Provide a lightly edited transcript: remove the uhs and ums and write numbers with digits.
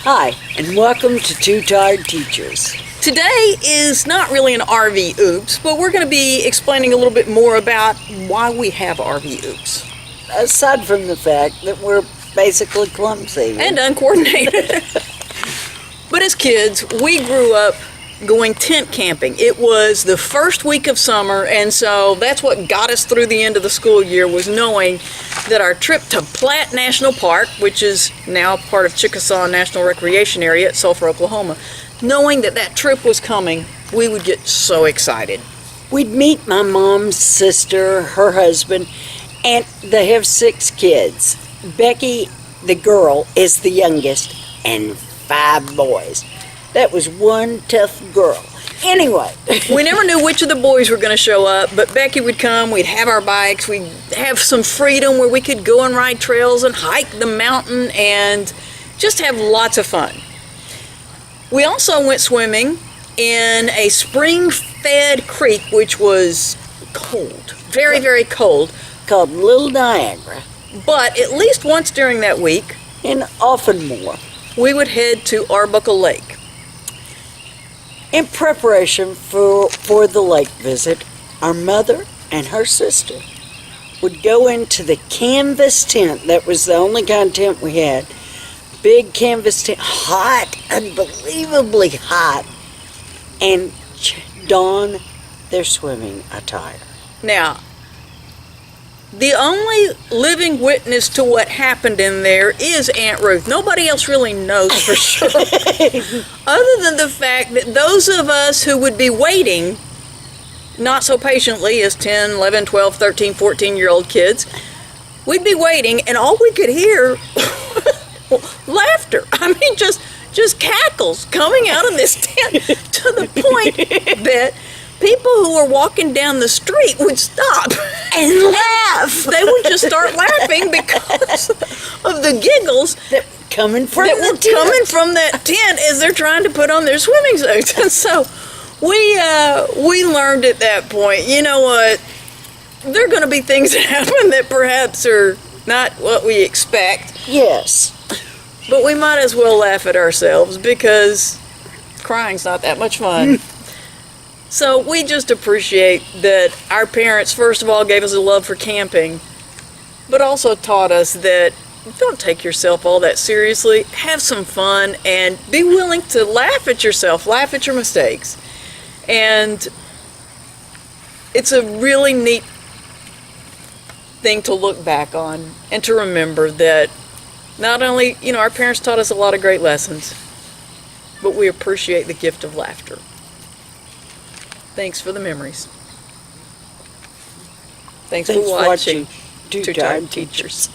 Hi, and welcome to Two Tired Teachers. Today is not really an RV oops, but we're going to be explaining a little bit more about why we have RV oops. Aside from the fact that we're basically clumsy. And uncoordinated. But as kids, we grew up going tent camping. It was the first week of summer, and so that's what got us through the end of the school year, was knowing that our trip to Platt National Park, which is now part of Chickasaw National Recreation Area at Sulphur, Oklahoma, knowing that that trip was coming, we would get so excited. We'd meet my mom's sister, her husband, and they have 6 kids. Becky, the girl, is the youngest, and 5 boys. That was one tough girl. Anyway. We never knew which of the boys were going to show up, but Becky would come, we'd have our bikes, we'd have some freedom where we could go and ride trails and hike the mountain and just have lots of fun. We also went swimming in a spring-fed creek, which was cold, very, very cold. Called Little Niagara. But at least once during that week, And often more. we would head to Arbuckle Lake. In preparation for the lake visit, our mother and her sister would go into the canvas tent. That was the only kind of tent we had. Big canvas tent, hot, unbelievably hot, and don their swimming attire. Now, the only living witness to what happened in there is Aunt Ruth. Nobody else really knows for sure. Other than the fact that those of us who would be waiting, not so patiently as 10, 11, 12, 13, 14-year-old kids, we'd be waiting and all we could hear laughter. I mean, just cackles coming out of this tent to the point that people who were walking down the street would stop and laugh. They would just start laughing because of the giggles That coming from that tent as they're trying to put on their swimming suits. And so we learned at that point, you know what, there are going to be things that happen that perhaps are not what we expect. Yes. But we might as well laugh at ourselves because crying's not that much fun. So we just appreciate that our parents, first of all, gave us a love for camping, but also taught us that don't take yourself all that seriously. Have some fun and be willing to laugh at yourself, laugh at your mistakes. And it's a really neat thing to look back on and to remember that not only, our parents taught us a lot of great lessons, but we appreciate the gift of laughter. Thanks for the memories. Thanks for watching Two Tired Teachers.